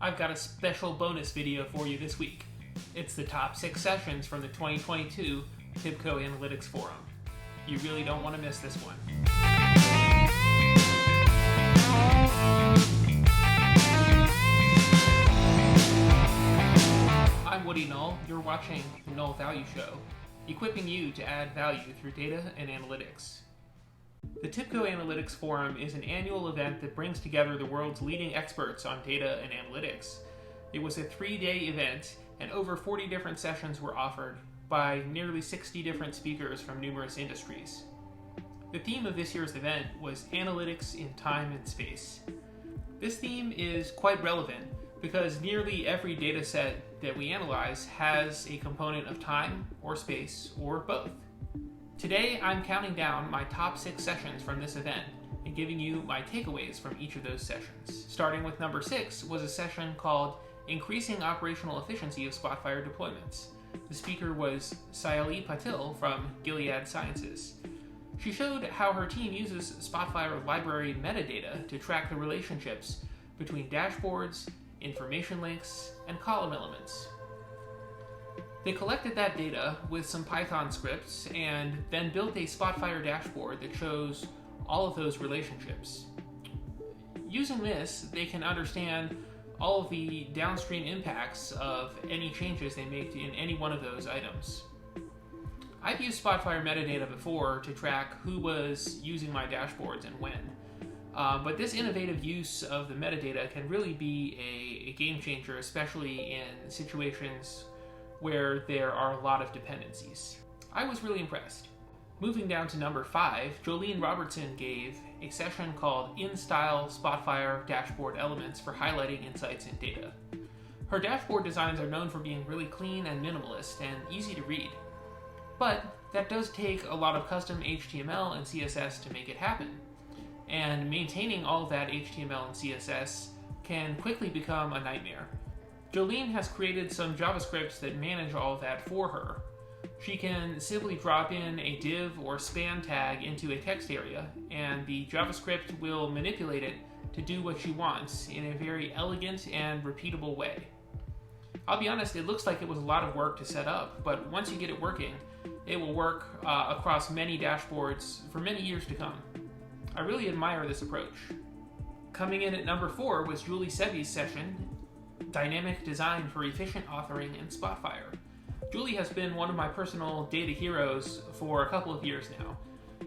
I've got a special bonus video for you this week. It's the top 6 sessions from the 2022 Tibco Analytics Forum. You really don't want to miss this one. I'm Woody Null. You're watching the Null Value Show, equipping you to add value through data and analytics. The Tibco Analytics Forum is an annual event that brings together the world's leading experts on data and analytics. It was a 3-day event, and over 40 different sessions were offered by nearly 60 different speakers from numerous industries. The theme of this year's event was Analytics in Time and Space. This theme is quite relevant because nearly every data set that we analyze has a component of time or space or both. Today, I'm counting down my top 6 sessions from this event and giving you my takeaways from each of those sessions. Starting with number 6 was a session called Increasing Operational Efficiency of Spotfire Deployments. The speaker was Sayali Patil from Gilead Sciences. She showed how her team uses Spotfire library metadata to track the relationships between dashboards, information links, and column elements. They collected that data with some Python scripts and then built a Spotfire dashboard that shows all of those relationships. Using this, they can understand all of the downstream impacts of any changes they make in any one of those items. I've used Spotfire metadata before to track who was using my dashboards and when, but this innovative use of the metadata can really be a game changer, especially in situations where there are a lot of dependencies. I was really impressed. Moving down to number 5, Jolene Robertson gave a session called Instyle Spotfire Dashboard Elements for highlighting insights in data. Her dashboard designs are known for being really clean and minimalist and easy to read. But that does take a lot of custom HTML and CSS to make it happen. And maintaining all of that HTML and CSS can quickly become a nightmare. Jolene has created some JavaScripts that manage all of that for her. She can simply drop in a div or span tag into a text area, and the JavaScript will manipulate it to do what she wants in a very elegant and repeatable way. I'll be honest, it looks like it was a lot of work to set up, but once you get it working, it will work across many dashboards for many years to come. I really admire this approach. Coming in at number 4 was Julie Sebby's session, Dynamic Design for Efficient Authoring in Spotfire. Julie has been one of my personal data heroes for a couple of years now,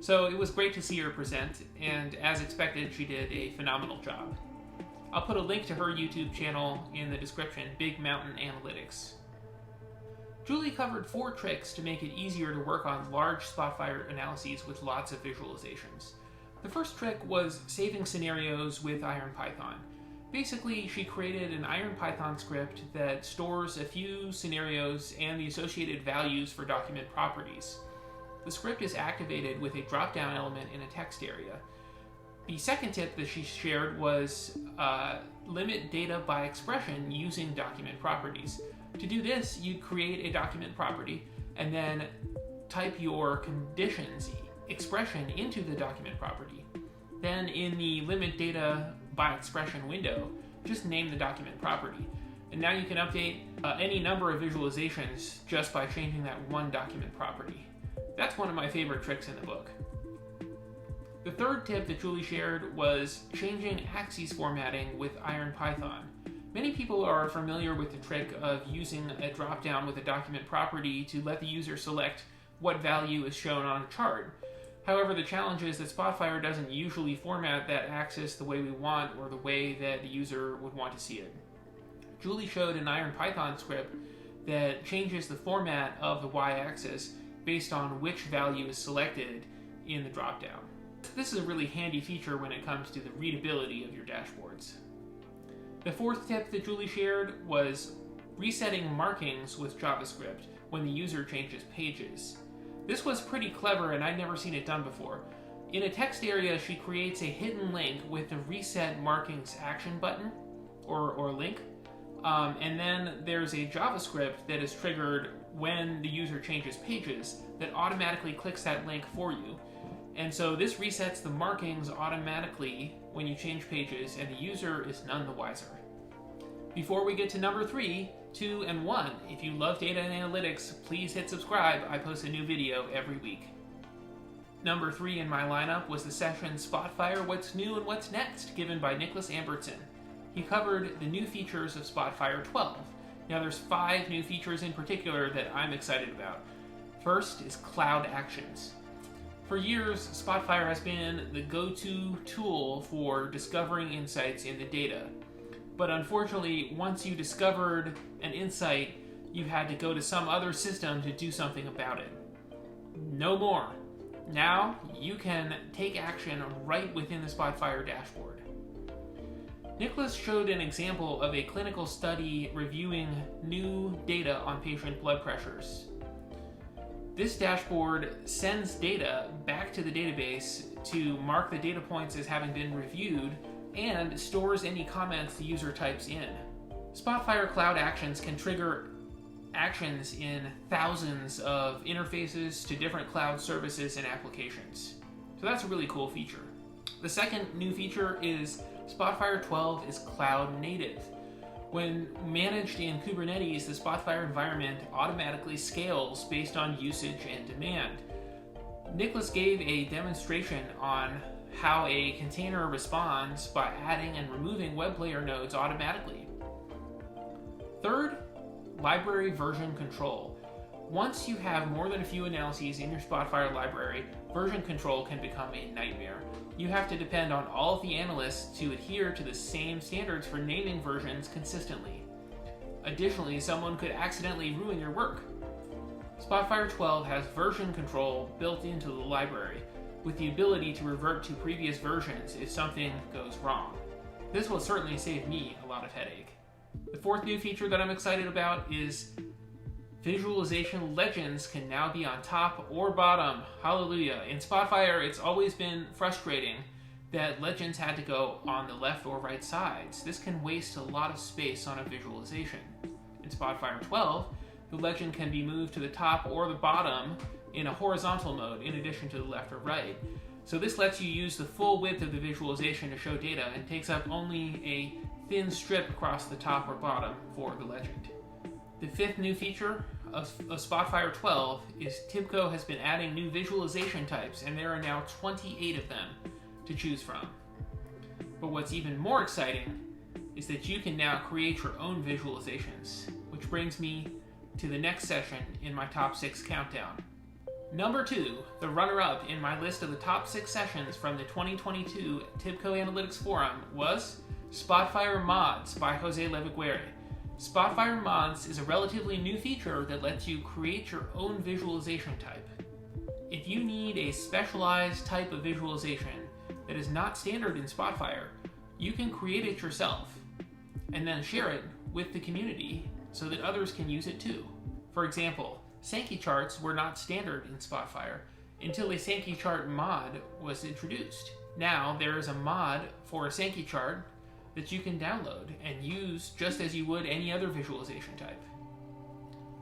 so it was great to see her present, and as expected, she did a phenomenal job. I'll put a link to her YouTube channel in the description, Big Mountain Analytics. Julie covered 4 tricks to make it easier to work on large Spotfire analyses with lots of visualizations. The first trick was saving scenarios with IronPython. Basically, she created an IronPython script that stores a few scenarios and the associated values for document properties. The script is activated with a drop-down element in a text area. The second tip that she shared was limit data by expression using document properties. To do this, you create a document property and then type your conditions expression into the document property. Then in the limit data by expression window, just name the document property. And now you can update any number of visualizations just by changing that one document property. That's one of my favorite tricks in the book. The third tip that Julie shared was changing axes formatting with IronPython. Many people are familiar with the trick of using a drop-down with a document property to let the user select what value is shown on a chart. However, the challenge is that Spotfire doesn't usually format that axis the way we want or the way that the user would want to see it. Julie showed an IronPython script that changes the format of the y-axis based on which value is selected in the dropdown. This is a really handy feature when it comes to the readability of your dashboards. The fourth tip that Julie shared was resetting markings with JavaScript when the user changes pages. This was pretty clever and I'd never seen it done before. In a text area, she creates a hidden link with the reset markings action button or link. And then there's a JavaScript that is triggered when the user changes pages that automatically clicks that link for you. And so this resets the markings automatically when you change pages, and the user is none the wiser. Before we get to number 3, 2, and 1, if you love data and analytics, please hit subscribe. I post a new video every week. Number 3 in my lineup was the session Spotfire, What's New and What's Next, given by Nicholas Ambertson. He covered the new features of Spotfire 12. Now there's 5 new features in particular that I'm excited about. First is Cloud Actions. For years, Spotfire has been the go-to tool for discovering insights in the data. But unfortunately, once you discovered an insight, you had to go to some other system to do something about it. No more. Now, you can take action right within the Spotfire dashboard. Nicholas showed an example of a clinical study reviewing new data on patient blood pressures. This dashboard sends data back to the database to mark the data points as having been reviewed and stores any comments the user types in. Spotfire Cloud Actions can trigger actions in thousands of interfaces to different cloud services and applications. So that's a really cool feature. The second new feature is Spotfire 12 is cloud native. When managed in Kubernetes, the Spotfire environment automatically scales based on usage and demand. Nicholas gave a demonstration on how a container responds by adding and removing web player nodes automatically. Third, library version control. Once you have more than a few analyses in your Spotfire library, version control can become a nightmare. You have to depend on all of the analysts to adhere to the same standards for naming versions consistently. Additionally, someone could accidentally ruin your work. Spotfire 12 has version control built into the library, with the ability to revert to previous versions if something goes wrong. This will certainly save me a lot of headache. The fourth new feature that I'm excited about is visualization legends can now be on top or bottom. Hallelujah. In Spotfire, it's always been frustrating that legends had to go on the left or right sides. This can waste a lot of space on a visualization. In Spotfire 12, the legend can be moved to the top or the bottom in a horizontal mode in addition to the left or right. So this lets you use the full width of the visualization to show data and takes up only a thin strip across the top or bottom for the legend. The fifth new feature of Spotfire 12 is Tibco has been adding new visualization types, and there are now 28 of them to choose from. But what's even more exciting is that you can now create your own visualizations, which brings me to the next session in my top 6 countdown. Number 2, the runner-up in my list of the top 6 sessions from the 2022 Tibco Analytics Forum was Spotfire Mods by Jose Leveguere. Spotfire Mods is a relatively new feature that lets you create your own visualization type. If you need a specialized type of visualization that is not standard in Spotfire, you can create it yourself and then share it with the community so that others can use it too. For example, Sankey charts were not standard in Spotfire until a Sankey chart mod was introduced. Now there is a mod for a Sankey chart that you can download and use just as you would any other visualization type.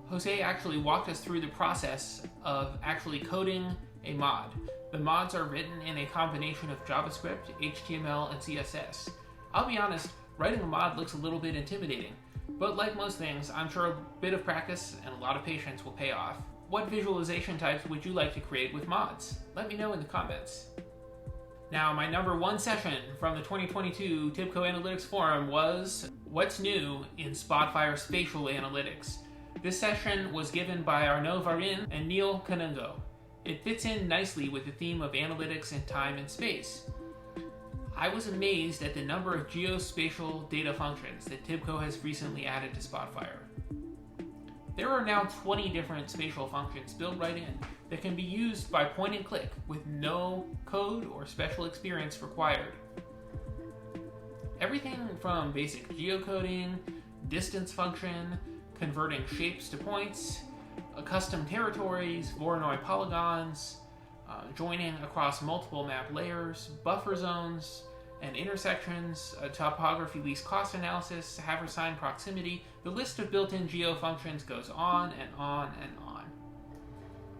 Jose actually walked us through the process of actually coding a mod. The mods are written in a combination of JavaScript, HTML, and CSS. I'll be honest, writing a mod looks a little bit intimidating, but like most things, I'm sure a bit of practice and a lot of patience will pay off. What visualization types would you like to create with mods? Let me know in the comments. Now, my number 1 session from the 2022 Tibco Analytics Forum was What's New in Spotfire Spatial Analytics. This session was given by Arnaud Varin and Neil Kanungo. It fits in nicely with the theme of analytics in time and space. I was amazed at the number of geospatial data functions that Tibco has recently added to Spotfire. There are now 20 different spatial functions built right in that can be used by point and click with no code or special experience required. Everything from basic geocoding, distance function, converting shapes to points, custom territories, Voronoi polygons, joining across multiple map layers, buffer zones and intersections, topography least cost analysis, Haversine proximity. The list of built-in geo functions goes on and on and on.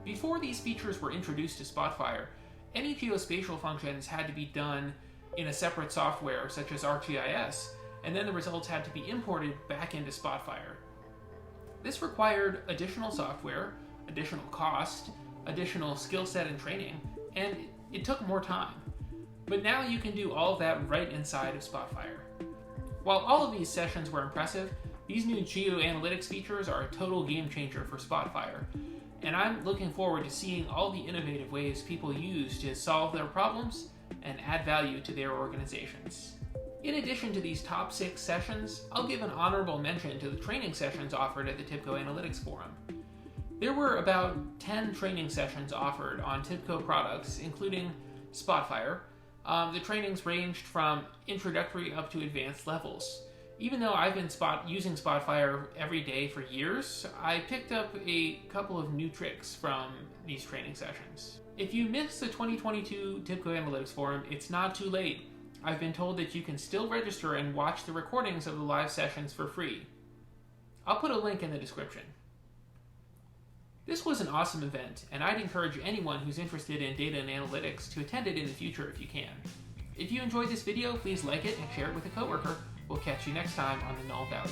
Before these features were introduced to Spotfire, any geospatial functions had to be done in a separate software such as ArcGIS, and then the results had to be imported back into Spotfire. This required additional software, additional cost, additional skill set and training, and it took more time. But now you can do all of that right inside of Spotfire. While all of these sessions were impressive, these new geo-analytics features are a total game changer for Spotfire, and I'm looking forward to seeing all the innovative ways people use to solve their problems and add value to their organizations. In addition to these top 6 sessions, I'll give an honorable mention to the training sessions offered at the Tibco Analytics Forum. There were about 10 training sessions offered on Tibco products, including Spotfire. The trainings ranged from introductory up to advanced levels. Even though I've been using Spotfire every day for years, I picked up a couple of new tricks from these training sessions. If you missed the 2022 Tibco Analytics Forum, it's not too late. I've been told that you can still register and watch the recordings of the live sessions for free. I'll put a link in the description. This was an awesome event, and I'd encourage anyone who's interested in data and analytics to attend it in the future if you can. If you enjoyed this video, please like it and share it with a coworker. We'll catch you next time on the Null Value.